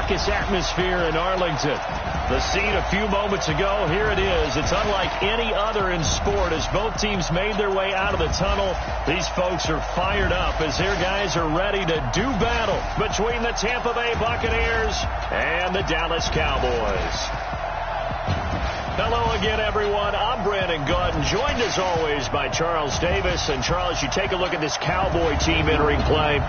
raucous atmosphere in Arlington. The scene a few moments ago, here it is. It's unlike any other in sport as both teams made their way out of the tunnel. These folks are fired up as their guys are ready to do battle between the Tampa Bay Buccaneers and the Dallas Cowboys. Hello again, everyone. I'm Brandon Gautin, joined as always by Charles Davis. And Charles, you take a look at this Cowboy team entering play.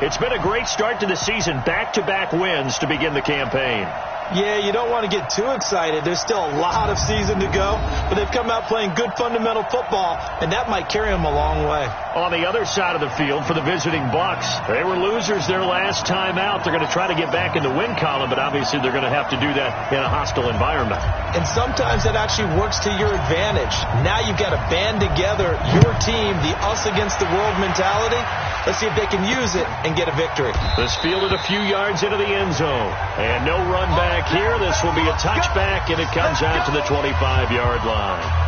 It's been a great start to the season, back-to-back wins to begin the campaign. Yeah, you don't want to get too excited. There's still a lot of season to go, but they've come out playing good fundamental football, and that might carry them a long way. On the other side of the field for the visiting Bucs, they were losers their last time out. They're going to try to get back in the win column, but obviously they're going to have to do that in a hostile environment. And sometimes that actually works to your advantage. Now you've got to band together your team, the us against the world mentality. Let's see if they can use it and get a victory. This fielded a few yards into the end zone. And no run back here. This will be a touchback, and it comes out to the 25-yard line.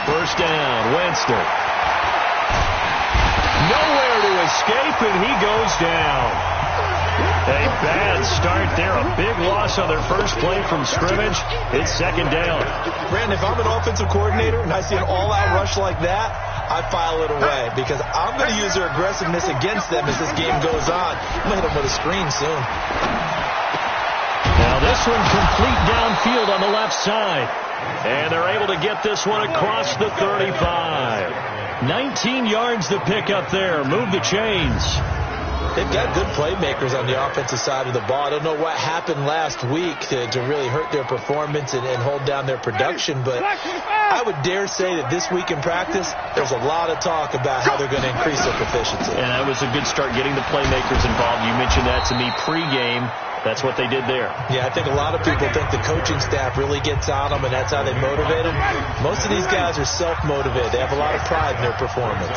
First down, Winston. Nowhere to escape, and he goes down. A bad start there. A big loss on their first play from scrimmage. It's second down. Brandon, if I'm an offensive coordinator and I see an all-out rush like that, I file it away because I'm going to use their aggressiveness against them as this game goes on. I'm going to hit them with a screen soon. Now this one complete downfield on the left side. And they're able to get this one across the 35. 19 yards to pick up there. Move the chains. They've got good playmakers on the offensive side of the ball. I don't know what happened last week to really hurt their performance and hold down their production, but I would dare say that this week in practice, there's a lot of talk about how they're going to increase their proficiency. And that was a good start getting the playmakers involved. You mentioned that to me pregame. That's what they did there. Yeah, I think a lot of people think the coaching staff really gets on them, and that's how they motivate them. Most of these guys are self-motivated. They have a lot of pride in their performance.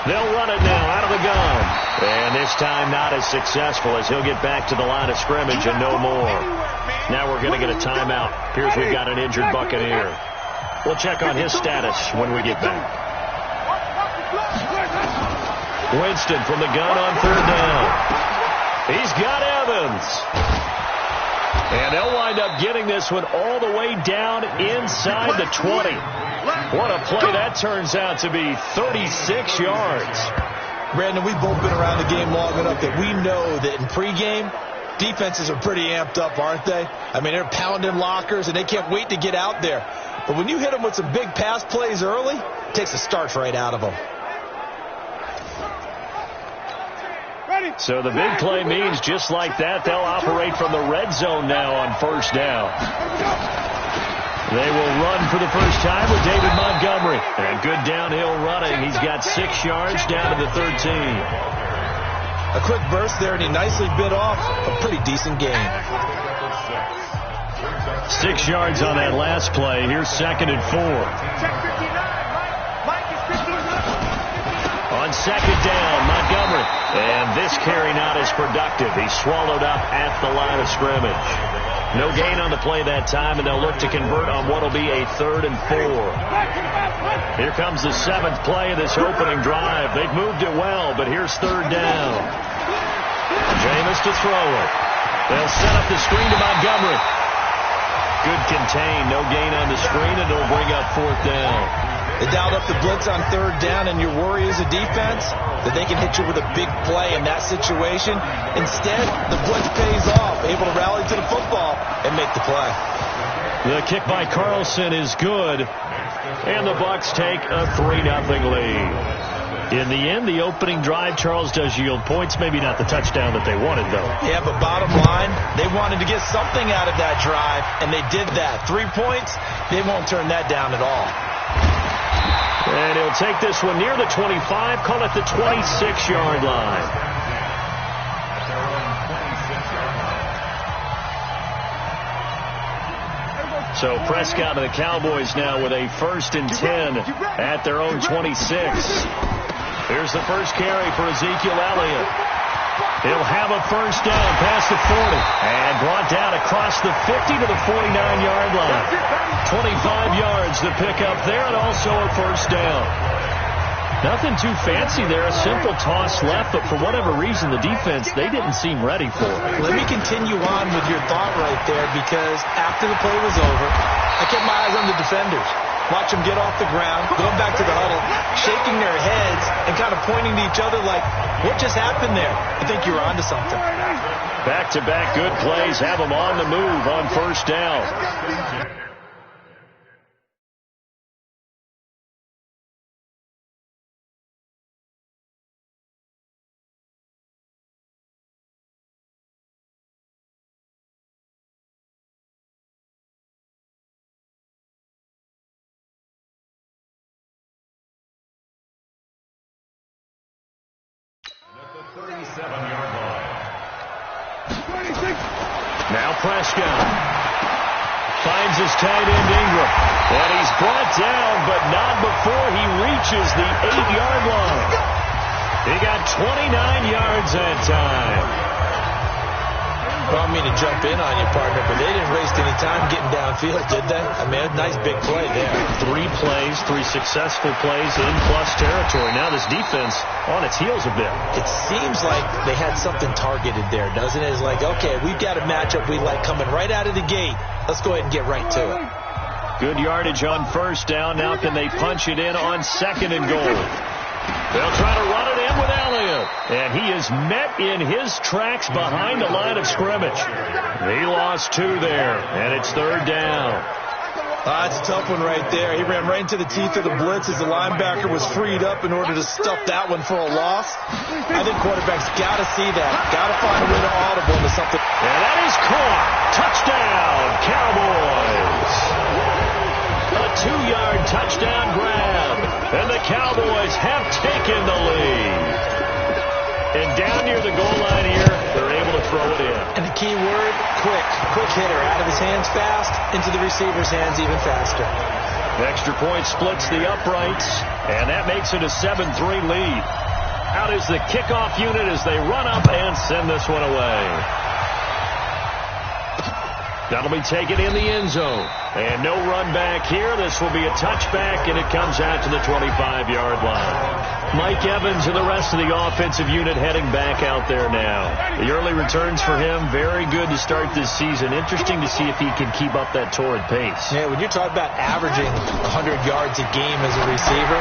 They'll run it now out of the gun. And this time not as successful as he'll get back to the line of scrimmage and no more. Now we're going to get a timeout. Here's we've got an injured Buccaneer. We'll check on his status when we get back. Winston from the gun on third down. He's got Evans. And they'll wind up getting this one all the way down inside the 20. What a play that turns out to be. 36 yards. Brandon, we've both been around the game long enough that we know that in pregame, defenses are pretty amped up, aren't they? I mean, they're pounding lockers, and they can't wait to get out there. But when you hit them with some big pass plays early, it takes the starch right out of them. So the big play means just like that, they'll operate from the red zone now on first down. They will run for the first time with David Montgomery. And good downhill running. He's got 6 yards down to the 13. A quick burst there, and he nicely bit off a pretty decent gain. 6 yards on that last play. Here's second and 4. On second down, Montgomery. And this carry not as productive. He's swallowed up at the line of scrimmage. No gain on the play that time, and they'll look to convert on what will be a 3rd and 4. Here comes the 7th play of this opening drive. They've moved it well, but here's third down. Jameis to throw it. They'll set up the screen to Montgomery. Good contain. No gain on the screen, and it'll bring up 4th down. They dialed up the blitz on third down, and your worry as a defense that they can hit you with a big play in that situation. Instead, the blitz pays off, able to rally to the football and make the play. The kick by Carlson is good, and the Bucs take a 3-0 lead. In the end, the opening drive, Charles, does yield points. Maybe not the touchdown that they wanted, though. Yeah, but bottom line, they wanted to get something out of that drive, and they did that. 3 points, they won't turn that down at all. And he'll take this one near the 25, call it the 26-yard line. So Prescott and the Cowboys now with a 1st and 10 at their own 26. Here's the first carry for Ezekiel Elliott. He'll have a first down past the 40 and brought down across the 50 to the 49-yard line. 25 yards to pick up there and also a first down. Nothing too fancy there, a simple toss left, but for whatever reason, the defense, they didn't seem ready for it. Let me continue on with your thought right there, because after the play was over, I kept my eyes on the defenders. Watch them get off the ground, going back to the huddle, shaking their heads, and kind of pointing to each other like, what just happened there? I think you were onto something. Back-to-back good plays have them on the move on first down. Now Prescott finds his tight end Ingram, and he's brought down, but not before he reaches the 8-yard line. He got 29 yards that time. Well, I mean to jump in on you, partner, but they didn't waste any time getting downfield, did they? I mean, a nice big play there. 3 plays, 3 successful plays in plus territory. Now this defense on its heels a bit. It seems like they had something targeted there, doesn't it? It's like, okay, we've got a matchup we like coming right out of the gate. Let's go ahead and get right to it. Good yardage on first down. Now can they punch it in on 2nd and goal? They'll try to run it in with Elliott. And he is met in his tracks behind the line of scrimmage. He lost 2 there, and it's 3rd down. That's a tough one right there. He ran right into the teeth of the blitz as the linebacker was freed up in order to stuff that one for a loss. I think quarterbacks got to see that. Got to find a way to audible into something. And that is caught. Touchdown, Cowboys. A 2-yard touchdown grab. And the Cowboys have taken the lead. And down near the goal line here, they're able to throw it in. And the key word, quick. Quick hitter. Out of his hands fast, into the receiver's hands even faster. The extra point splits the uprights, and that makes it a 7-3 lead. Out is the kickoff unit as they run up and send this one away. That'll be taken in the end zone. And no run back here. This will be a touchback, and it comes out to the 25-yard line. Mike Evans and the rest of the offensive unit heading back out there now. The early returns for him, very good to start this season. Interesting to see if he can keep up that torrid pace. Yeah, when you're talking about averaging 100 yards a game as a receiver,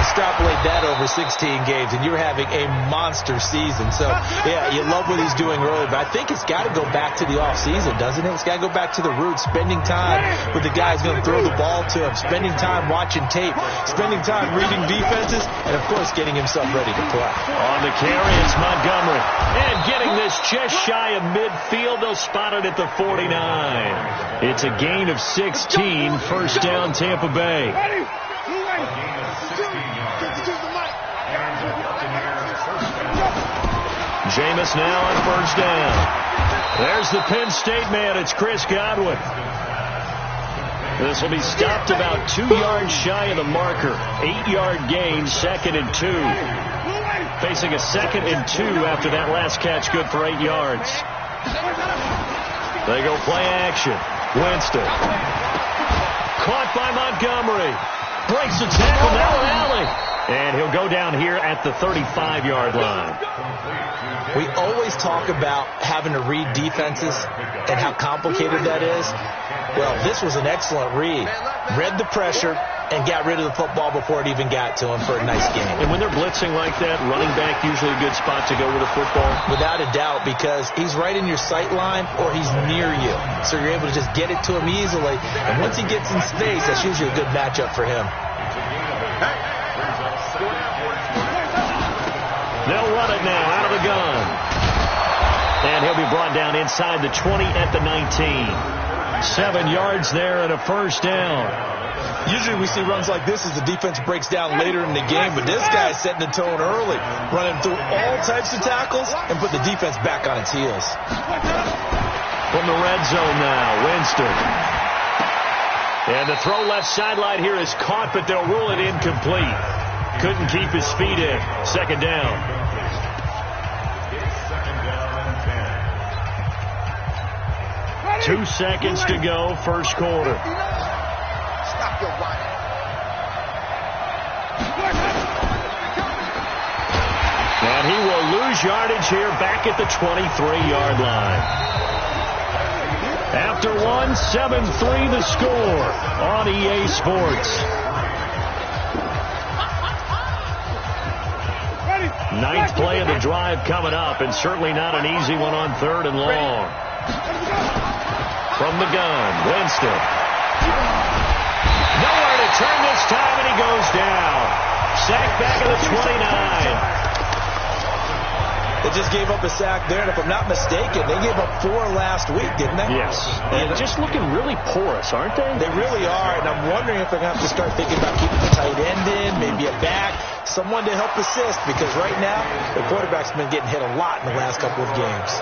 extrapolate that over 16 games, and you're having a monster season. So, yeah, you love what he's doing early, but I think it's got to go back to the offseason, doesn't it? It's got to go back to the roots, spending time with the guys going to throw the ball to him, spending time watching tape, spending time reading defenses, and, of course, getting himself ready to play. On the carry is Montgomery. And getting this just shy of midfield. They'll spot it at the 49. It's a gain of 16. First down, Tampa Bay. Jameis now on first down. There's the Penn State man. It's Chris Godwin. This will be stopped about 2 yards shy of the marker. 8-yard gain, 2nd and 2. Facing a 2nd and 2 after that last catch, good for 8 yards. They go play action. Winston. Caught by Montgomery. Breaks the tackle, now Alley. And he'll go down here at the 35-yard line. We always talk about having to read defenses and how complicated that is. Well, this was an excellent read. Read the pressure and got rid of the football before it even got to him for a nice game. And when they're blitzing like that, running back usually a good spot to go with the football? Without a doubt, because he's right in your sight line or he's near you. So you're able to just get it to him easily. And once he gets in space, that's usually a good matchup for him. They'll run it now out of the gun. And he'll be brought down inside the 20 at the 19. 7 yards there and a first down. Usually we see runs like this as the defense breaks down later in the game, but this guy's setting the tone early, running through all types of tackles and put the defense back on its heels. From the red zone now, Winston. And the throw left sideline here is caught, but they'll rule it incomplete. Couldn't keep his feet in. Second down. 2 seconds to go, first quarter. Stop your whining. And he will lose yardage here back at the 23-yard line. After one, 7-3 the score on EA Sports. Ninth play of the drive coming up, and certainly not an easy one on 3rd and long. From the gun, Winston. Nowhere to turn this time, and he goes down. Sack back at the 29. They just gave up a sack there, and if I'm not mistaken, they gave up 4 last week, didn't they? Yes. And just looking really porous, aren't they? They really are, and I'm wondering if they're going to have to start thinking about keeping the tight end in, maybe a back, someone to help assist, because right now, the quarterback's been getting hit a lot in the last couple of games.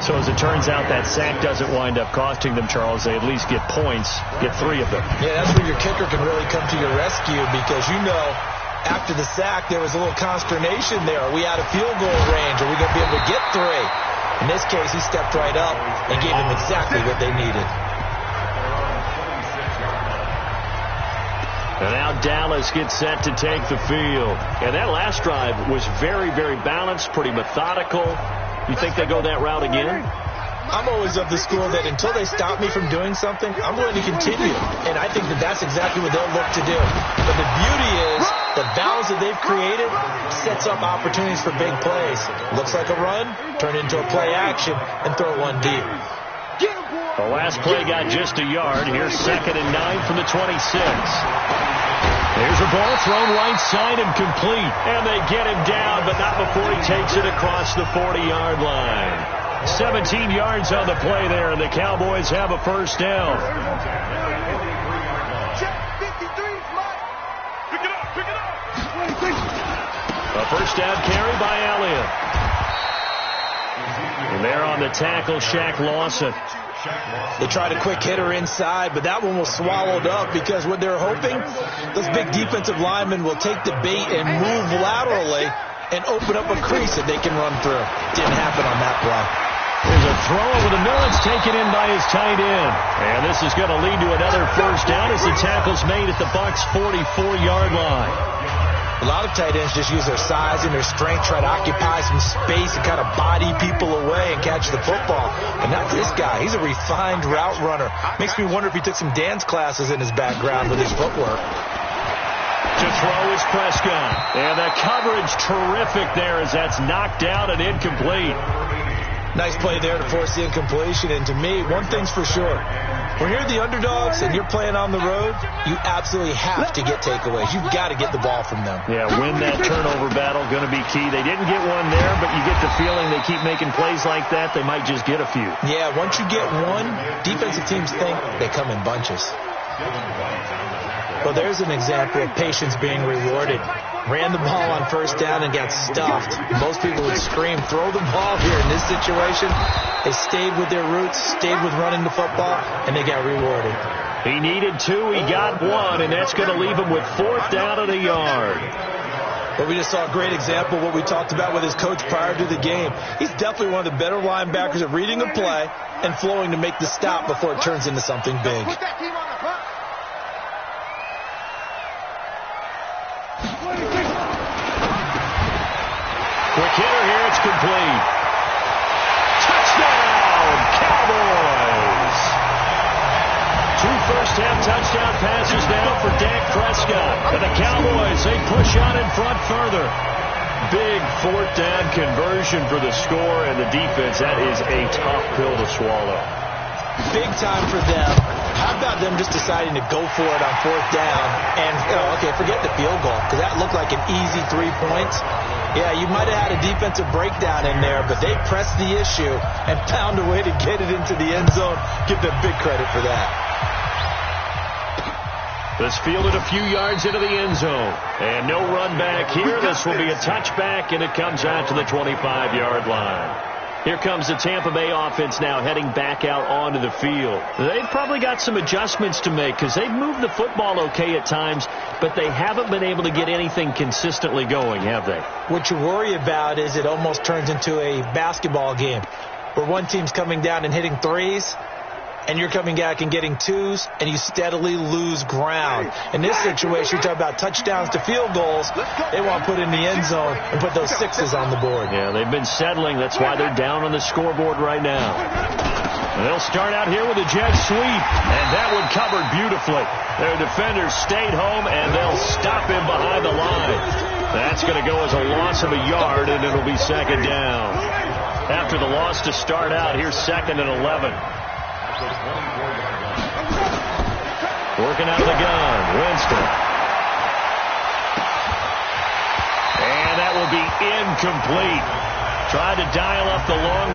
So as it turns out, that sack doesn't wind up costing them, Charles. They at least get points, get 3 of them. Yeah, that's where your kicker can really come to your rescue, because you know, after the sack, there was a little consternation there. Are we out of field goal range? Are we going to be able to get 3? In this case, he stepped right up and gave them exactly what they needed. And now Dallas gets set to take the field. And that last drive was very, very balanced, pretty methodical. You think they go that route again? I'm always of the school that until they stop me from doing something, I'm going to continue. And I think that that's exactly what they'll look to do. But the beauty is the balance that they've created sets up opportunities for big plays. Looks like a run, turn into a play action, and throw one deep. The last play got just a yard. Here's 2nd and 9 from the 26. There's a ball thrown right side and complete. And they get him down, but not before he takes it across the 40-yard line. 17 yards on the play there, and the Cowboys have a first down. A first down carry by Elliott. And there on the tackle, Shaq Lawson. They tried a quick hitter inside, but that one was swallowed up because what they're hoping, those big defensive linemen will take the bait and move laterally and open up a crease that they can run through. Didn't happen on that play. There's a throw over the middle. It's taken in by his tight end. And this is going to lead to another first down as the tackle's made at the Bucs' 44-yard line. A lot of tight ends just use their size and their strength, try to occupy some space and kind of body people away and catch the football. And not this guy. He's a refined route runner. Makes me wonder if he took some dance classes in his background with his footwork. To throw is Prescott. And the coverage terrific there as that's knocked down and incomplete. Nice play there to force the incompletion. And to me, one thing's for sure. When you're the underdogs and you're playing on the road, you absolutely have to get takeaways. You've got to get the ball from them. Yeah, win that turnover battle, going to be key. They didn't get one there, but you get the feeling they keep making plays like that, they might just get a few. Yeah, once you get one, defensive teams think they come in bunches. Well, there's an example of patience being rewarded. Ran the ball on first down and got stuffed. Most people would scream, throw the ball here. In this situation, they stayed with their roots, stayed with running the football, and they got rewarded. He needed 2, he got 1, and that's going to leave him with 4th down and a yard. But we just saw a great example of what we talked about with his coach prior to the game. He's definitely one of the better linebackers at reading a play and flowing to make the stop before it turns into something big. Quick hitter here, it's complete. Touchdown, Cowboys! 2 first-half touchdown passes now for Dak Prescott. And the Cowboys, they push on in front further. Big 4th down conversion for the score, and the defense, that is a tough pill to swallow. Big time for them. How about them just deciding to go for it on 4th down and, okay, forget the field goal, because that looked like an easy 3 points. Yeah, you might have had a defensive breakdown in there, but they pressed the issue and found a way to get it into the end zone. Give them big credit for that. This fielded a few yards into the end zone. And no run back here. This will be a touchback, and it comes out to the 25-yard line. Here comes the Tampa Bay offense now heading back out onto the field. They've probably got some adjustments to make because they've moved the football okay at times, but they haven't been able to get anything consistently going, have they? What you worry about is it almost turns into a basketball game where one team's coming down and hitting threes, and you're coming back and getting twos, and you steadily lose ground. In this situation, you're talking about touchdowns to field goals. They want to put in the end zone and put those sixes on the board. Yeah, they've been settling. That's why they're down on the scoreboard right now. And they'll start out here with a jet sweep, and that one covered beautifully. Their defenders stayed home, and they'll stop him behind the line. That's going to go as a loss of a yard, and it'll be second down. After the loss to start out, here's 2nd and 11. Working out of the gun, Winston. And that will be incomplete. Tried to dial up the long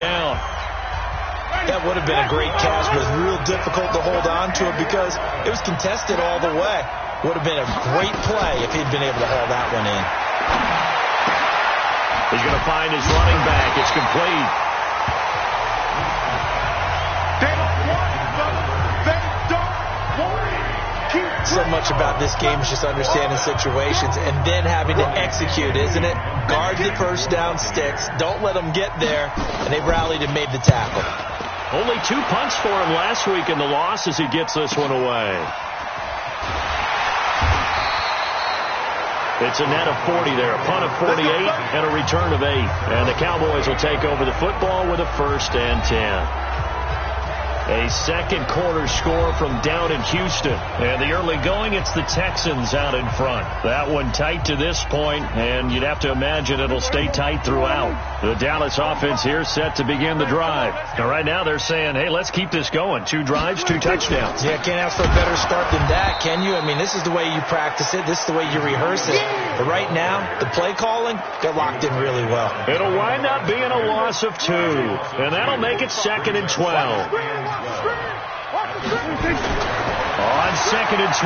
down. That would have been a great catch, but it was real difficult to hold on to it because it was contested all the way. Would have been a great play if he'd been able to haul that one in. He's going to find his running back. It's complete. So much about this game is just understanding situations and then having to execute, isn't it? Guard the first down sticks. Don't let them get there. And they rallied and made the tackle. Only 2 punts for him last week in the loss as he gets this one away. It's a net of 40 there. A punt of 48 and a return of 8. And the Cowboys will take over the football with a 1st and 10. A second quarter score from down in Houston. And the early going, it's the Texans out in front. That one tight to this point, and you'd have to imagine it'll stay tight throughout. The Dallas offense here set to begin the drive. And right now they're saying, hey, let's keep this going. 2 drives, 2 touchdowns. Yeah, can't ask for a better start than that, can you? I mean, this is the way you practice it. This is the way you rehearse it. But right now, the play calling, they're locked in really well. It'll wind up being a loss of 2. And that'll make it 2nd and 12. On 2nd and 12,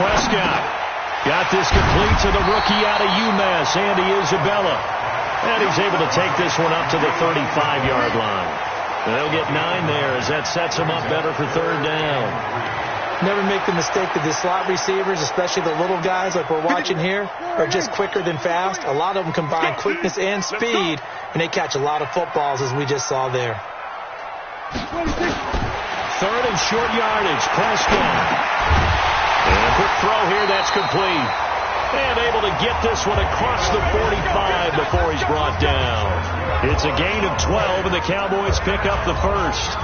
Prescott got this complete to the rookie out of UMass, Andy Isabella. And he's able to take this one up to the 35-yard line. And they'll get 9 there as that sets him up better for 3rd down. Never make the mistake that the slot receivers, especially the little guys like we're watching here, are just quicker than fast. A lot of them combine quickness and speed, and they catch a lot of footballs as we just saw there. 3rd and short yardage, Prescott. And a quick throw here, that's complete. And able to get this one across the 45 before he's brought down. It's a gain of 12, and the Cowboys pick up the 1st.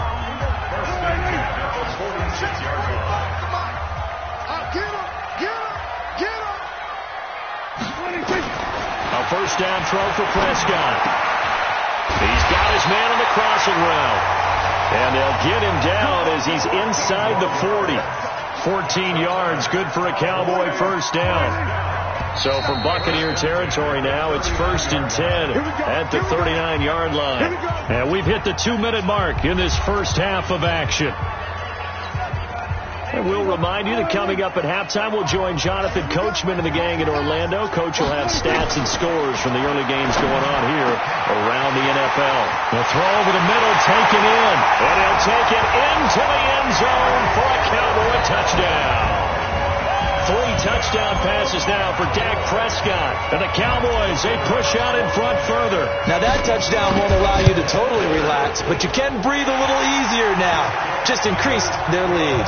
A 1st down throw for Prescott. He's got his man on the crossing route. And they'll get him down as he's inside the 40. 14 yards, good for a Cowboy 1st down. So from Buccaneer territory now, it's 1st and 10 at the 39-yard line. And we've hit the 2-minute mark in this first half of action. And we'll remind you that coming up at halftime, we'll join Jonathan Coachman and the gang in Orlando. Coach will have stats and scores from the early games going on here around the NFL. The throw over the middle, taken in. And he'll take it into the end zone for a Cowboy touchdown. 3 touchdown passes now for Dak Prescott. And the Cowboys, they push out in front further. Now that touchdown won't allow you to totally relax, but you can breathe a little easier now. Just increased their lead.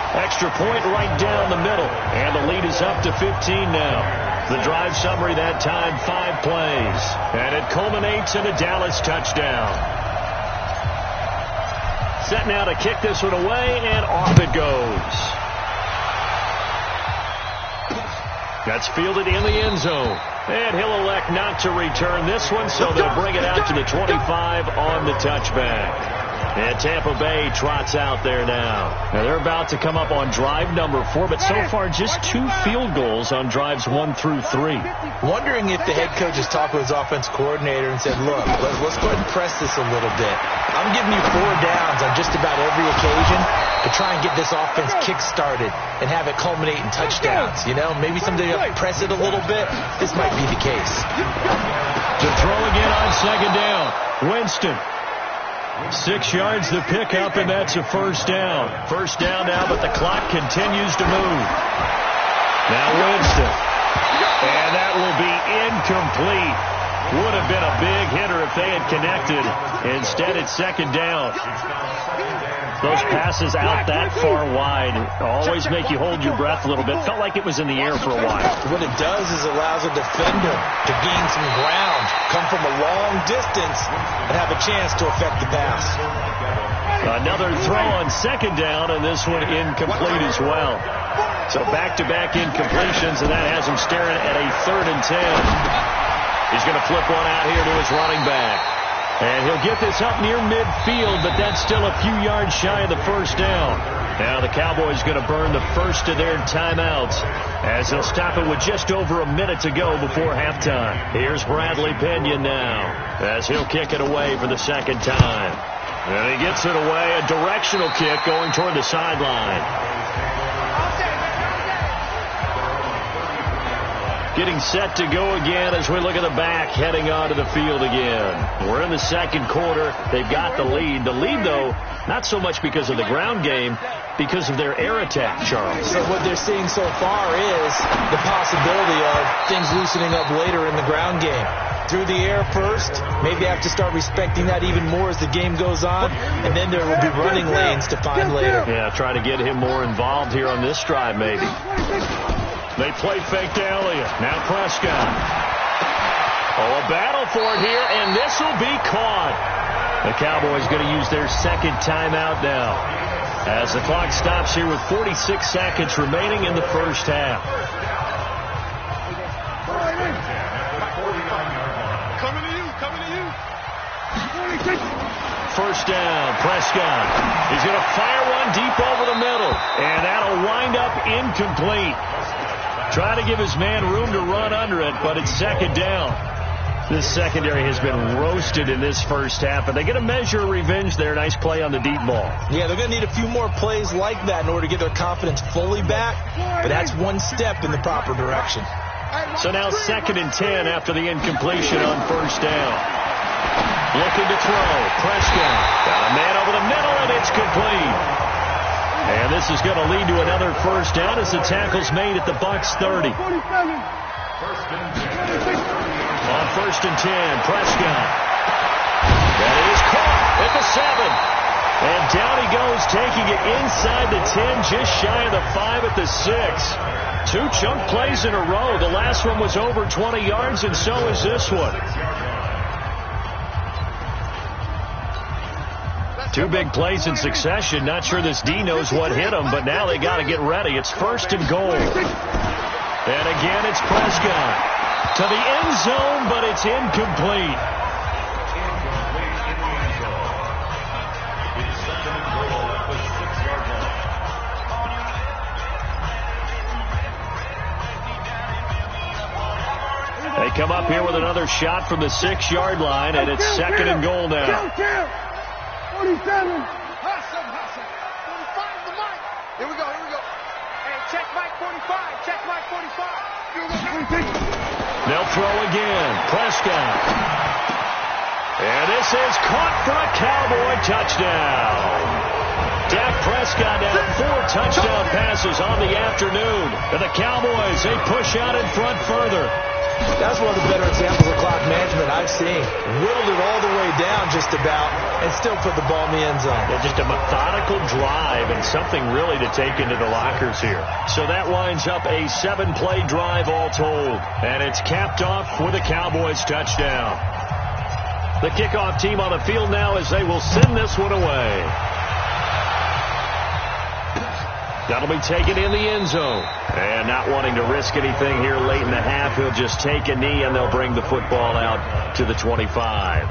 Extra point right down the middle. And the lead is up to 15 now. The drive summary that time, 5 plays. And it culminates in a Dallas touchdown. Set now to kick this one away, and off it goes. That's fielded in the end zone. And he'll elect not to return this one, so they'll bring it out to the 25 on the touchback. And Tampa Bay trots out there now. Now they're about to come up on drive number 4, but so far just 2 field goals on drives 1 through 3. Wondering if the head coach has talked with his offense coordinator and said, look, let's go ahead and press this a little bit. I'm giving you 4 downs on just about every occasion to try and get this offense kick-started and have it culminate in touchdowns. You know, maybe someday you have to press it a little bit. This might be the case. To throw again on second down. Winston. 6 yards the pickup, and that's a first down. First down now, but the clock continues to move. Now Winston. And that will be incomplete. Would have been a big hitter if they had connected. Instead, it's second down. Those passes out that far wide always make you hold your breath a little bit. Felt like it was in the air for a while. What it does is allows a defender to gain some ground, come from a long distance, and have a chance to affect the pass. Another throw on second down, and this one incomplete as well. So back-to-back incompletions, and that has him staring at a 3rd and 10. He's going to flip one out here to his running back. And he'll get this up near midfield, but that's still a few yards shy of the first down. Now the Cowboys going to burn the first of their timeouts as they'll stop it with just over a minute to go before halftime. Here's Bradley Pinion now as he'll kick it away for the second time. And he gets it away, a directional kick going toward the sideline. Getting set to go again as we look at the back heading onto the field again. We're in the second quarter. They've got the lead. The lead, though, not so much because of the ground game, because of their air attack, Charles. So what they're seeing so far is the possibility of things loosening up later in the ground game. Through the air first, maybe have to start respecting that even more as the game goes on, and then there will be running lanes to find later. Yeah, try to get him more involved here on this drive, maybe. They play fake to Elliott. Now Prescott. Oh, a battle for it here, and this will be caught. The Cowboys going to use their second timeout now as the clock stops here with 46 seconds remaining in the first half. Coming to you. First down, Prescott. He's going to fire one deep over the middle, and that'll wind up incomplete. Trying to give his man room to run under it, but it's second down. This secondary has been roasted in this first half, but they get a measure of revenge there. Nice play on the deep ball. Yeah, they're going to need a few more plays like that in order to get their confidence fully back, but that's one step in the proper direction. So now 2nd and 10 after the incompletion on first down. Looking to throw. Prescott. Got a man over the middle, and it's complete. And this is going to lead to another first down as the tackle's made at the Bucs 30. On 1st and 10, Prescott. That is caught at the 7. And down he goes, taking it inside the 10, just shy of the 5 at the 6. 2 chunk plays in a row. The last one was over 20 yards, and so is this one. 2 big plays in succession. Not sure this D knows what hit him, but now they got to get ready. It's 1st and goal. And again, it's Prescott. To the end zone, but it's incomplete. They come up here with another shot from the 6-yard line, and it's 2nd and goal now. 47. Hustle. 45 the mic. Here we go. Hey, check mic 45. Check mic 45. They'll throw again. Prescott. And this is caught for a Cowboy touchdown. Dak Prescott now 4 touchdown passes on the afternoon. And the Cowboys, they push out in front further. That's one of the better examples of clock management I've seen. Whittled it all the way down just about and still put the ball in the end zone. Yeah, just a methodical drive and something really to take into the lockers here. So that winds up a 7-play drive all told. And it's capped off with a Cowboys touchdown. The kickoff team on the field now as they will send this one away. That'll be taken in the end zone. And not wanting to risk anything here late in the half, he'll just take a knee and they'll bring the football out to the 25.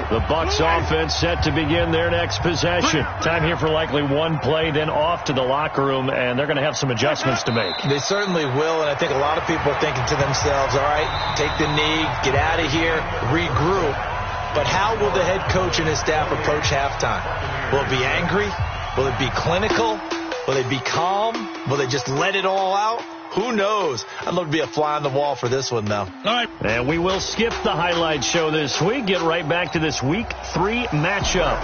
The Bucs offense set to begin their next possession. Time here for likely 1 play, then off to the locker room, and they're going to have some adjustments to make. They certainly will, and I think a lot of people are thinking to themselves, all right, take the knee, get out of here, regroup. But how will the head coach and his staff approach halftime? Will it be angry? Will it be clinical? Will they be calm? Will they just let it all out? Who knows? I'd love to be a fly on the wall for this one, though. All right. And we will skip the highlight show this week. Get right back to this Week 3 matchup.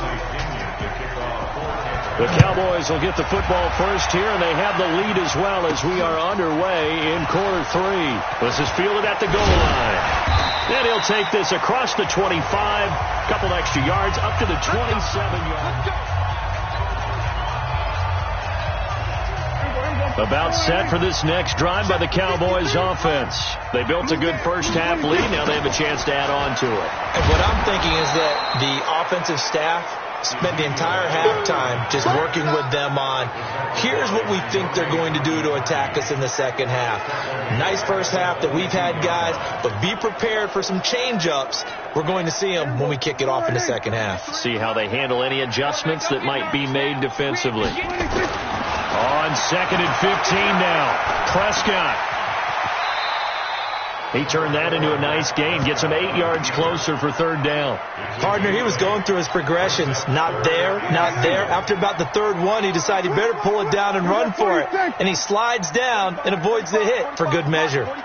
The Cowboys will get the football first here, and they have the lead as well as we are underway in quarter 3. This is fielded at the goal line. And he'll take this across the 25, couple extra yards, up to the 27-yard. About set for this next drive by the Cowboys offense. They built a good first-half lead. Now they have a chance to add on to it. And what I'm thinking is that the offensive staff spent the entire halftime just working with them on, here's what we think they're going to do to attack us in the second half. Nice first half that we've had, guys, but be prepared for some change-ups. We're going to see them when we kick it off in the second half. See how they handle any adjustments that might be made defensively. On 2nd and 15 now, Prescott. He turned that into a nice gain. Gets him 8 yards closer for 3rd down. Partner, he was going through his progressions. Not there, not there. After about the 3rd one, he decided he better pull it down and run for it. And he slides down and avoids the hit for good measure. On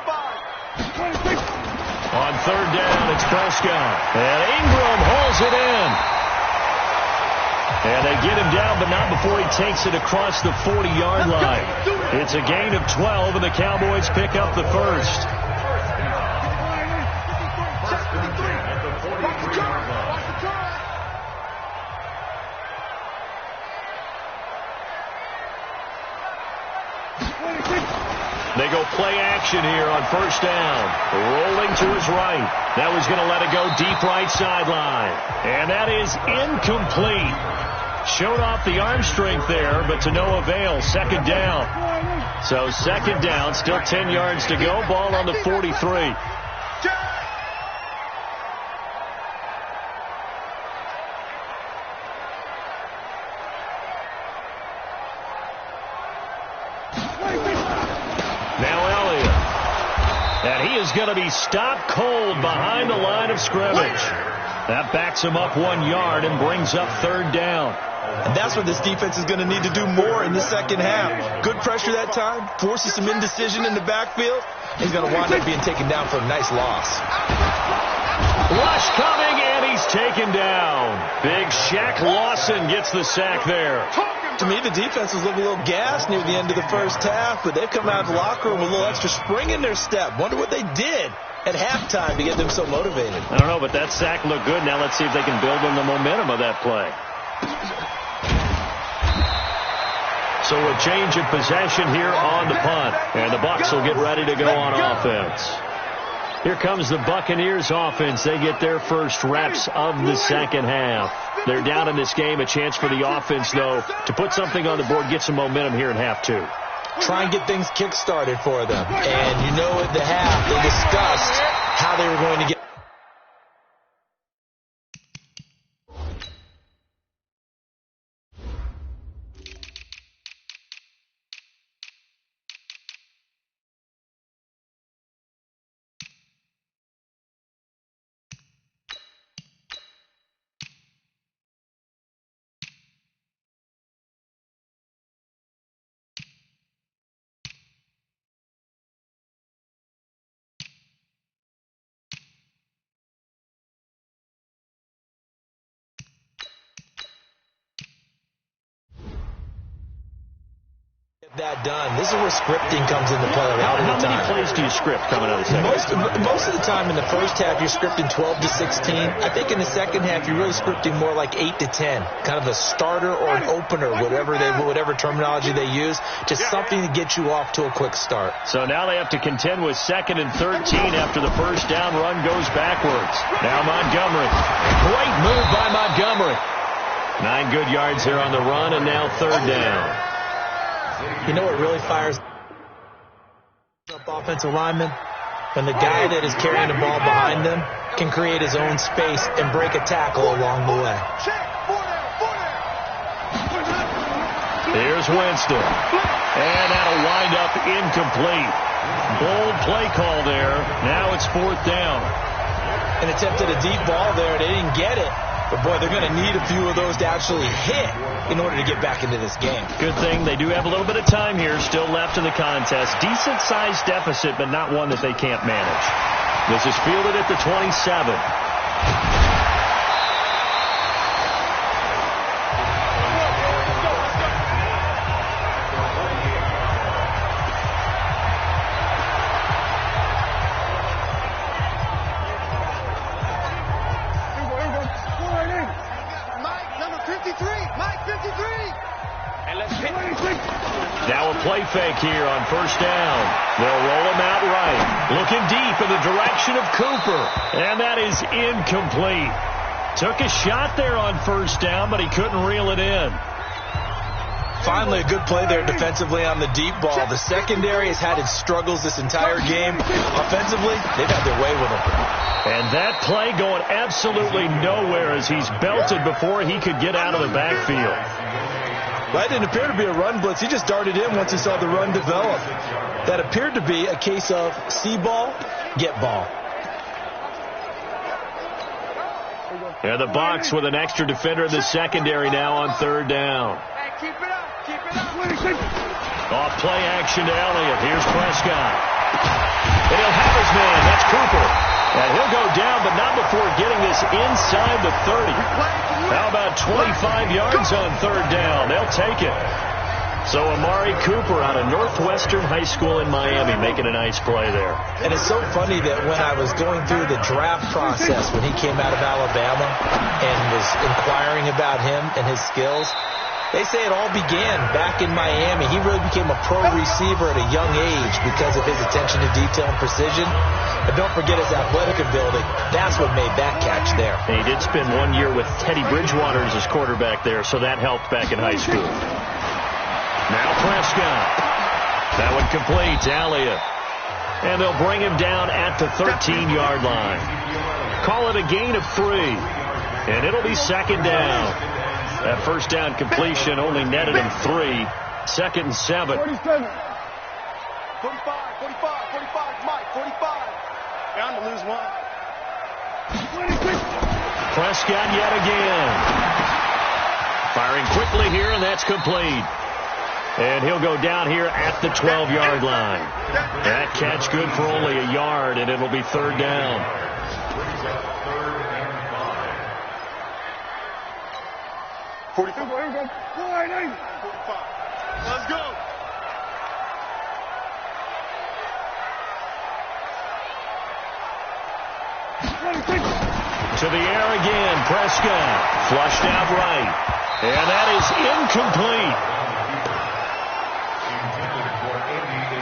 3rd down, it's Prescott. And Ingram hauls it in. And they get him down, but not before he takes it across the 40-yard line. It's a gain of 12, and the Cowboys pick up the first. They go play action here on 1st down. Rolling to his right. Now he's going to let it go deep right sideline. And that is incomplete. Showed off the arm strength there, but to no avail. 2nd down. So 2nd down, still 10 yards to go. Ball on the 43. Is going to be stopped cold behind the line of scrimmage. That backs him up 1 yard and brings up 3rd down. And that's what this defense is going to need to do more in the second half. Good pressure that time, forces some indecision in the backfield. He's going to wind up being taken down for a nice loss. Rush coming, and he's taken down. Big Shaq Lawson gets the sack there. To me, the defense was looking a little gassed near the end of the first half, but they've come out of the locker room with a little extra spring in their step. Wonder what they did at halftime to get them so motivated. I don't know, but that sack looked good. Now let's see if they can build on the momentum of that play. So a change of possession here on the punt, and the Bucs will get ready to go on offense. Here comes the Buccaneers offense. They get their first reps of the second half. They're down in this game. A chance for the offense, though, to put something on the board, get some momentum here in half 2. Try and get things kick-started for them. And you know at the half they discussed how they were going to get. That done. This is where scripting comes into play a lot of the time. How many plays do you script coming out of the second half? Most of the time in the first half, you're scripting 12 to 16. I think in the second half, you're really scripting more like 8 to 10. Kind of a starter or an opener, whatever terminology they use. Just something to get you off to a quick start. So now they have to contend with 2nd and 13 after the first down run goes backwards. Now Montgomery. Great move by Montgomery. 9 good yards here on the run, and now 3rd down. You know what really fires up offensive linemen? When the guy that is carrying the ball behind them can create his own space and break a tackle along the way. Here's Winston. And that'll wind up incomplete. Bold play call there. Now it's 4th down. And attempted a deep ball there. They didn't get it. But, boy, they're going to need a few of those to actually hit in order to get back into this game. Good thing they do have a little bit of time here still left in the contest. Decent-sized deficit, but not one that they can't manage. This is fielded at the 27. Now a play fake here on first down. They'll roll him out right. Looking deep in the direction of Cooper. And that is incomplete. Took a shot there on first down, but he couldn't reel it in. Finally, a good play there defensively on the deep ball. The secondary has had its struggles this entire game. Offensively, they've had their way with him. And that play going absolutely nowhere as he's belted before he could get out of the backfield. That didn't appear to be a run blitz. He just darted in once he saw the run develop. That appeared to be a case of see ball, get ball. And the Bucs with an extra defender in the secondary now on third down. Keep it up. Keep it up. Off play action to Elliott. Here's Prescott. And he'll have his man. That's Cooper. And he'll go down, but not before getting this inside the 30. How about 25 yards on third down? They'll take it. So Amari Cooper out of Northwestern High School in Miami making a nice play there. And it's so funny that when I was going through the draft process when he came out of Alabama and was inquiring about him and his skills, they say it all began back in Miami. He really became a pro receiver at a young age because of his attention to detail and precision. And don't forget his athletic ability. That's what made that catch there. And he did spend 1 year with Teddy Bridgewater as his quarterback there, so that helped back in high school. Now Prescott. That one complete to Elliott. And they'll bring him down at the 13-yard line. Call it a gain of 3. And it'll be second down. That first down completion only netted him 3. Second and 7. 47. 45, 45, Mike, 45. Bound to lose one. 26. Prescott yet again. Firing quickly here, and that's complete. And he'll go down here at the 12-yard line. That catch good for only a yard, and it'll be third down. Here we go. 45. Let's go. To the air again, Prescott. Flushed out right. And that is incomplete.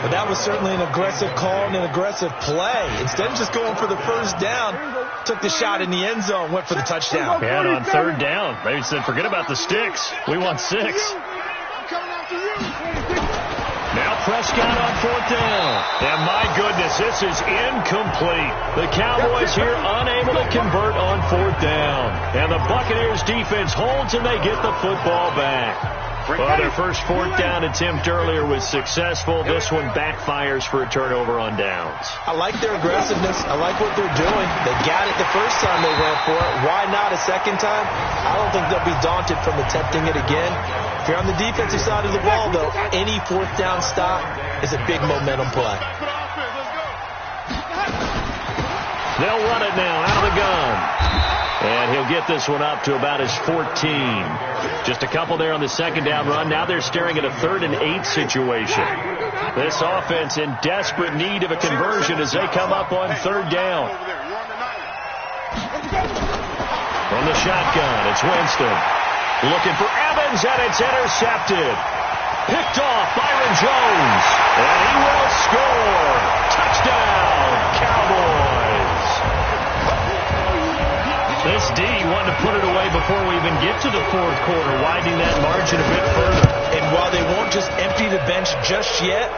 But that was certainly an aggressive call and an aggressive play. Instead of just going for the first down, took the shot in the end zone, went for the touchdown. And on third down, they said, forget about the sticks. We want 6. Now Prescott on fourth down. And my goodness, this is incomplete. The Cowboys here unable to convert on fourth down. And the Buccaneers defense holds and they get the football back. Well, their first fourth down attempt earlier was successful. This one backfires for a turnover on downs. I like their aggressiveness. I like what they're doing. They got it the first time they went for it. Why not a second time? I don't think they'll be daunted from attempting it again. If you're on the defensive side of the ball, though, any fourth down stop is a big momentum play. They'll run it now out of the gun. And he'll get this one up to about his 14. Just a couple there on the second down run. Now they're staring at a 3rd and 8 situation. This offense in desperate need of a conversion as they come up on third down. From the shotgun, it's Winston. Looking for Evans, and it's intercepted. Picked off Byron Jones. And he will score. Touchdown, Cowboys. This D wanted to put it away before we even get to the fourth quarter, widening that margin a bit further. And while they won't just empty the bench just yet,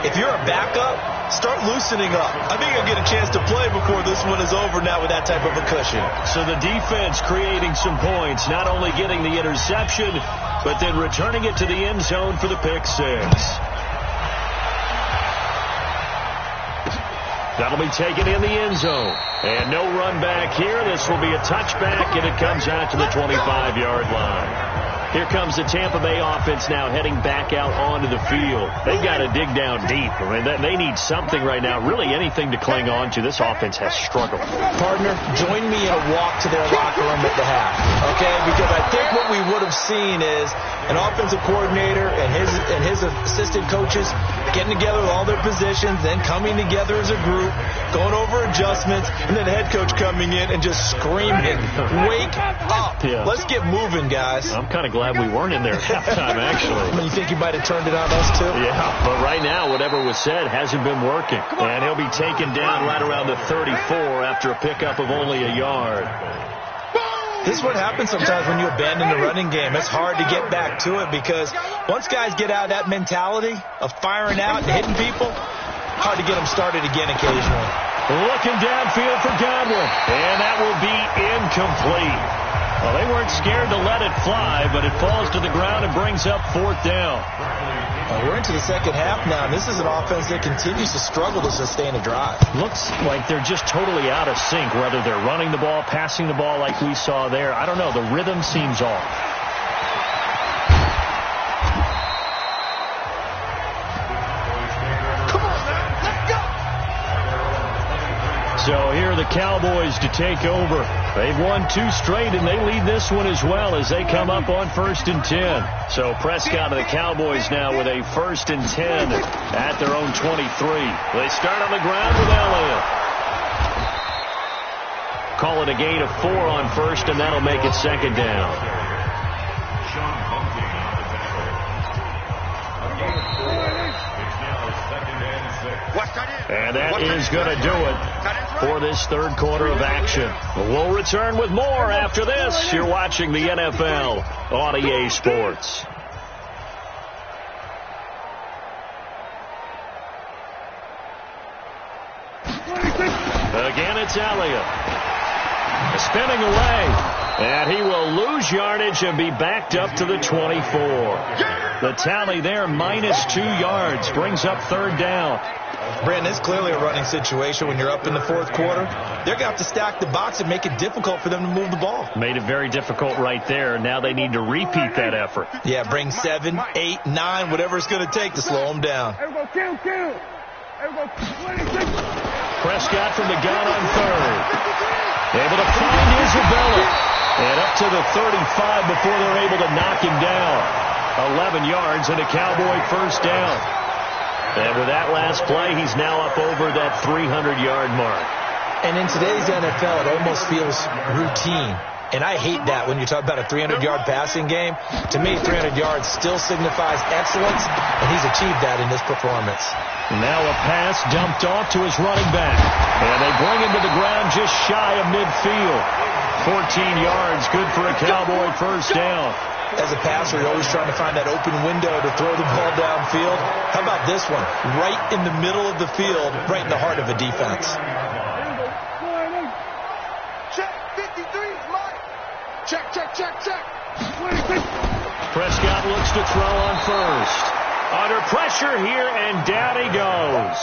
if you're a backup, start loosening up. I think you'll get a chance to play before this one is over now with that type of a cushion. So the defense creating some points, not only getting the interception, but then returning it to the end zone for the pick 6. That'll be taken in the end zone. And no run back here. This will be a touchback, and it comes out to the 25-yard line. Here comes the Tampa Bay offense now heading back out onto the field. They've got to dig down deep. I mean, they need something right now, really anything to cling on to. This offense has struggled. Partner, join me in a walk to their locker room at the half, okay? Because I think what we would have seen is an offensive coordinator and his assistant coaches getting together with all their positions, then coming together as a group, going over adjustments, and then the head coach coming in and just screaming, "Wake up. Yeah. Let's get moving, guys." I'm kind of glad we weren't in there at halftime, actually. You think he might have turned it on us, too? Yeah, but right now, whatever was said hasn't been working. And he'll be taken down right around the 34 after a pickup of only a yard. This is what happens sometimes when you abandon the running game. It's hard to get back to it because once guys get out of that mentality of firing out and hitting people, hard to get them started again occasionally. Looking downfield for Godwin, and that will be incomplete. Well, they weren't scared to let it fly, but it falls to the ground and brings up 4th down. We're into the second half now, and this is an offense that continues to struggle to sustain a drive. Looks like they're just totally out of sync, whether they're running the ball, passing the ball like we saw there. I don't know. The rhythm seems off. So here are the Cowboys to take over. They've won 2 straight, and they lead this one as well as they come up on 1st and 10. So Prescott and the Cowboys now with a 1st and 10 at their own 23. They start on the ground with Elliott. Call it a gain of 4 on 1st, and that'll make it 2nd down. And that is going to do it for this third quarter of action. We'll return with more after this. You're watching the NFL on EA Sports. Again, it's Elliott. Spinning away. And he will lose yardage and be backed up to the 24. The tally there, -2 yards, brings up 3rd down. Brandon, it's clearly a running situation when you're up in the 4th quarter. They're going to have to stack the box and make it difficult for them to move the ball. Made it very difficult right there. Now they need to repeat that effort. Yeah, bring 7, 8, 9, whatever it's going to take to slow them down. Prescott from the gun on 3rd. Able to find Isabella. And up to the 35 before they're able to knock him down. 11 yards and a Cowboy 1st down. And with that last play, he's now up over that 300-yard mark. And in today's NFL, it almost feels routine. And I hate that when you talk about a 300-yard passing game. To me, 300 yards still signifies excellence, and he's achieved that in this performance. Now a pass dumped off to his running back. And they bring him to the ground just shy of midfield. 14 yards, good for a Cowboy 1st down. As a passer, you're always trying to find that open window to throw the ball downfield. How about this one? Right in the middle of the field, right in the heart of a defense. Check, 53, Mike. Check. Prescott looks to throw on 1st. Under pressure here, and down he goes.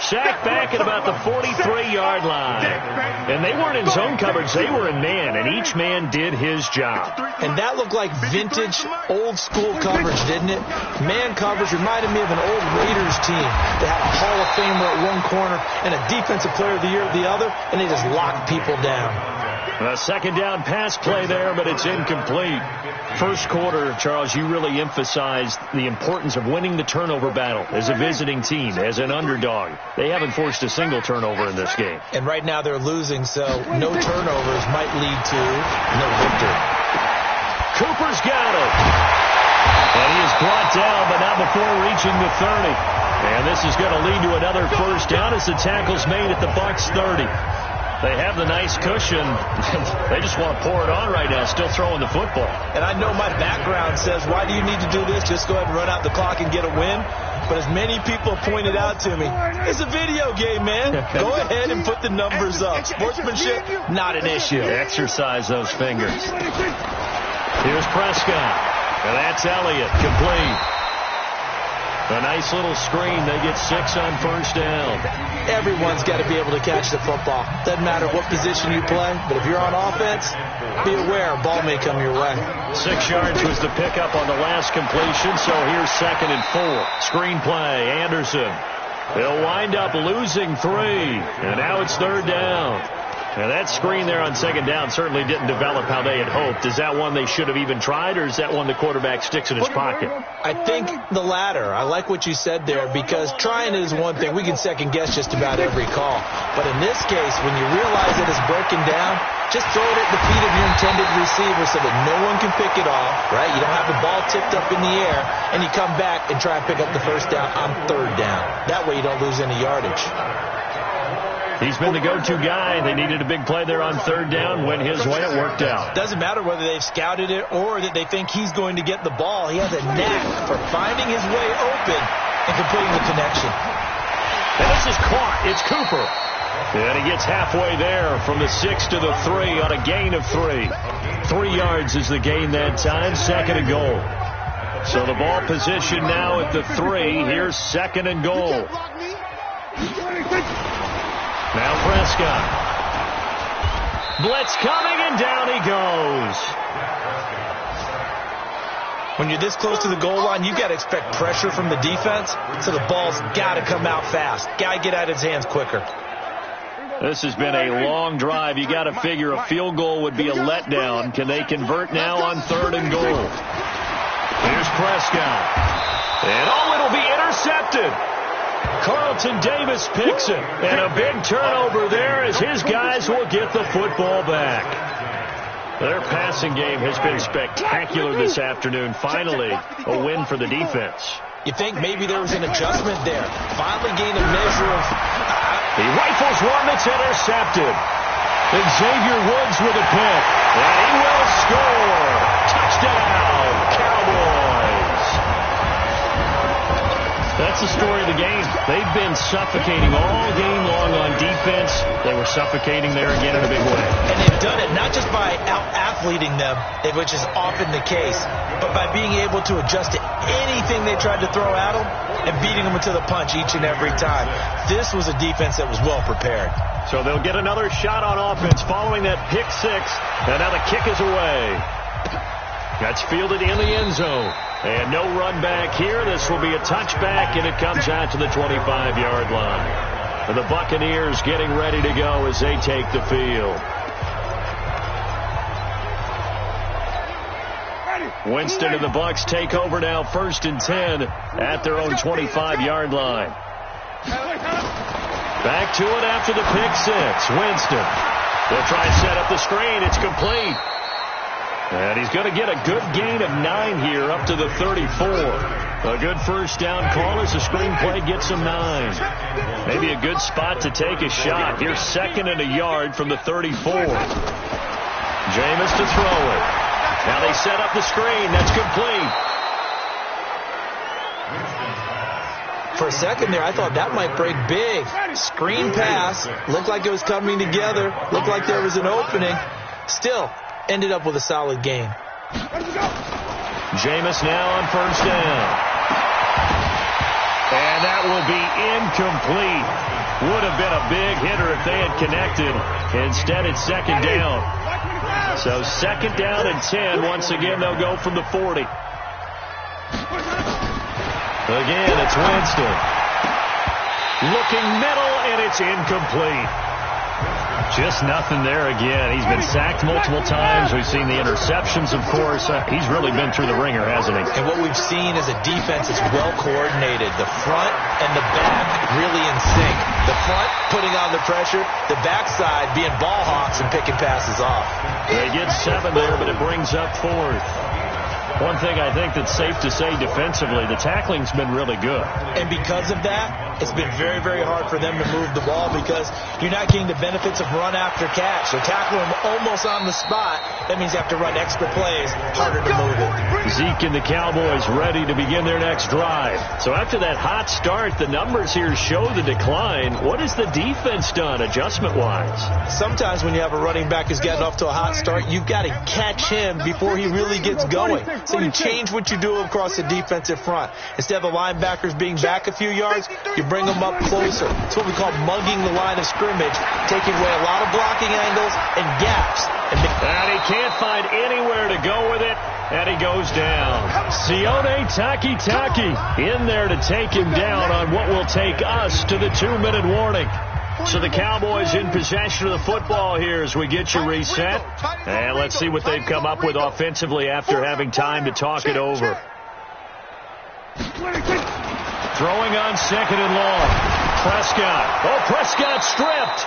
Sacked back at about the 43-yard line. And they weren't in zone coverage. They were in man, and each man did his job. And that looked like vintage, old-school coverage, didn't it? Man coverage reminded me of an old Raiders team. They had a Hall of Famer at one corner and a Defensive Player of the Year at the other, and they just locked people down. A 2nd down pass play there, but it's incomplete. First quarter, Charles, you really emphasized the importance of winning the turnover battle as a visiting team, as an underdog. They haven't forced a single turnover in this game. And right now they're losing, so no turnovers might lead to no victory. Cooper's got it. And he is brought down, but not before reaching the 30. And this is going to lead to another 1st down as the tackle's made at the Bucs 30. They have the nice cushion. They just want to pour it on right now, still throwing the football. And I know my background says, why do you need to do this? Just go ahead and run out the clock and get a win. But as many people pointed out to me, it's a video game, man. Go ahead and put the numbers up. Sportsmanship, not an issue. Exercise those fingers. Here's Prescott. And that's Elliott, complete. A nice little screen. They get 6 on first down. Everyone's got to be able to catch the football. Doesn't matter what position you play, but if you're on offense, be aware a ball may come your way. 6 yards was the pickup on the last completion, so here's 2nd and 4. Screen play, Anderson. They'll wind up losing 3, and now it's 3rd down. Now, that screen there on 2nd down certainly didn't develop how they had hoped. Is that one they should have even tried, or is that one the quarterback sticks in his pocket? I think the latter. I like what you said there, because trying is one thing. We can second-guess just about every call. But in this case, when you realize that it's broken down, just throw it at the feet of your intended receiver so that no one can pick it off, right? You don't have the ball tipped up in the air, and you come back and try and pick up the first down on 3rd down. That way you don't lose any yardage. He's been the go-to guy. They needed a big play there on 3rd down. Went his way. It worked out. Doesn't matter whether they've scouted it or that they think he's going to get the ball. He has a knack for finding his way open and completing the connection. And this is caught. It's Cooper. And he gets halfway there from the 6 to the 3 on a gain of 3. 3 yards is the gain that time. 2nd and goal. So the ball position now at the 3. Here's 2nd and goal. Now Prescott. Blitz coming, and down he goes. When you're this close to the goal line, you got to expect pressure from the defense, so the ball's got to come out fast. Got to get out of his hands quicker. This has been a long drive. You got to figure a field goal would be a letdown. Can they convert now on 3rd and goal? Here's Prescott. And it'll be intercepted. Carlton Davis picks it, and a big turnover there as his guys will get the football back. Their passing game has been spectacular this afternoon. Finally, a win for the defense. You think maybe there was an adjustment there. Finally gained a measure of... He rifles one that's intercepted. Xavier Woods with a pick, and he will score. Touchdown, Cowboys. That's the story of the game. They've been suffocating all game long on defense. They were suffocating there again in a big way. And they've done it not just by out-athleting them, which is often the case, but by being able to adjust to anything they tried to throw at them and beating them to the punch each and every time. This was a defense that was well prepared. So they'll get another shot on offense following that pick 6. And now the kick is away. That's fielded in the end zone. And no run back here. This will be a touchback, and it comes out to the 25-yard line. And the Buccaneers getting ready to go as they take the field. Winston and the Bucs take over now, 1st and 10 at their own 25-yard line. Back to it after the pick 6. Winston. They'll try to set up the screen. It's complete. And he's going to get a good gain of 9 here up to the 34. A good first down call as the screen play gets him 9. Maybe a good spot to take a shot. Here's 2nd and a yard from the 34. Jameis to throw it. Now they set up the screen. That's complete. For a second there, I thought that might break big. Screen pass. Looked like it was coming together. Looked like there was an opening. Still, ended up with a solid gain. Jameis now on first down. And that will be incomplete. Would have been a big hitter if they had connected. Instead, it's 2nd down. So 2nd down and 10. Once again, they'll go from the 40. Again, it's Winston. Looking middle, and it's incomplete. Just nothing there again. He's been sacked multiple times. We've seen the interceptions, of course. He's really been through the ringer, hasn't he? And what we've seen is a defense that's well coordinated. The front and the back really in sync. The front putting on the pressure. The backside being ball hawks and picking passes off. They get 7 there, but it brings up 4th. One thing I think that's safe to say defensively, the tackling's been really good. And because of that, it's been very, very hard for them to move the ball because you're not getting the benefits of run after catch. So tackle him almost on the spot. That means you have to run extra plays, harder to move it. Zeke and the Cowboys ready to begin their next drive. So after that hot start, the numbers here show the decline. What has the defense done adjustment-wise? Sometimes when you have a running back who's getting off to a hot start, you've got to catch him before he really gets going. So you change what you do across the defensive front. Instead of the linebackers being back a few yards, you bring them up closer. It's what we call mugging the line of scrimmage, taking away a lot of blocking angles and gaps. And he can't find anywhere to go with it, and he goes down. Sione Takitaki in there to take him down on what will take us to the 2-minute warning. So the Cowboys in possession of the football here as we get you reset. And let's see what they've come up with offensively after having time to talk it over. Throwing on 2nd and long. Prescott. Oh, Prescott stripped.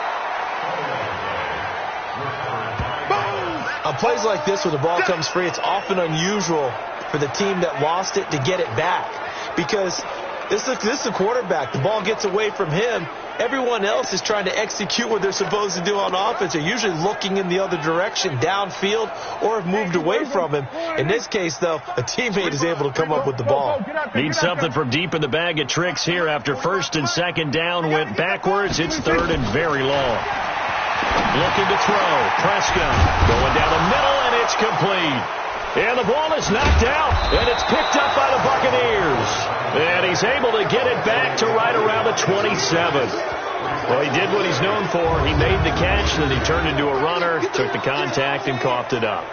On plays like this where the ball comes free, it's often unusual for the team that lost it to get it back. Because this is the quarterback. The ball gets away from him. Everyone else is trying to execute what they're supposed to do on offense. They're usually looking in the other direction, downfield, or have moved away from him. In this case, though, a teammate is able to come up with the ball. Need something from deep in the bag of tricks here after 1st and 2nd down went backwards. It's 3rd and very long. Looking to throw. Prescott going down the middle, and it's complete. And the ball is knocked out, and it's picked up by the Buccaneers. And he's able to get it back to right around the 27. Well, he did what he's known for. He made the catch, then he turned into a runner, took the contact, and coughed it up.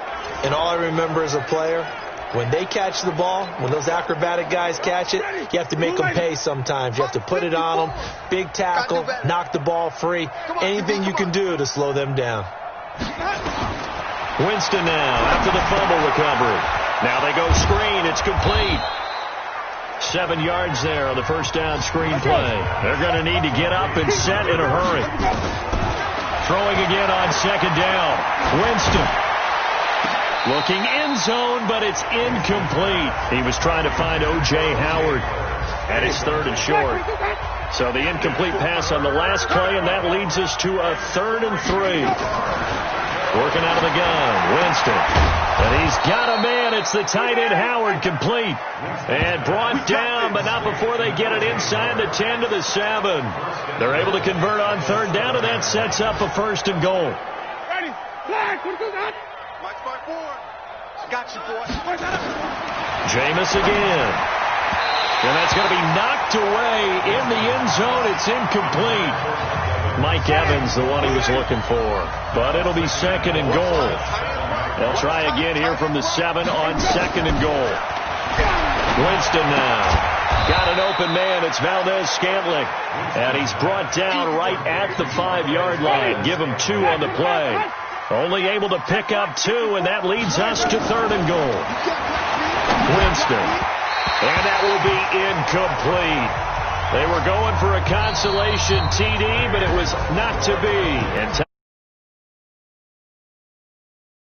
And all I remember as a player, when they catch the ball, when those acrobatic guys catch it, you have to make them pay sometimes. You have to put it on them, big tackle, knock the ball free, anything you can do to slow them down. Winston now after the fumble recovery. Now they go screen. It's complete. 7 yards there on the first down screen play. They're going to need to get up and set in a hurry. Throwing again on 2nd down. Winston. Looking end zone, but it's incomplete. He was trying to find O.J. Howard at his 3rd and short. So the incomplete pass on the last play, and that leads us to a 3rd and 3. Working out of the gun, Winston. And he's got a man. It's the tight end, Howard, complete. And brought down, but not before they get it inside the 10 to the 7. They're able to convert on 3rd down, and that sets up a 1st and goal. Ready. Flag. Watch my board. Got you, boy. Jameis again. And that's going to be knocked away in the end zone. It's incomplete. Mike Evans, the one he was looking for. But it'll be 2nd and goal. They'll try again here from the 7 on 2nd and goal. Winston now. Got an open man. It's Valdez-Scantling. And he's brought down right at the 5-yard line. Give him 2 on the play. Only able to pick up 2, and that leads us to 3rd and goal. Winston. And that will be incomplete. They were going for a consolation TD, but it was not to be. And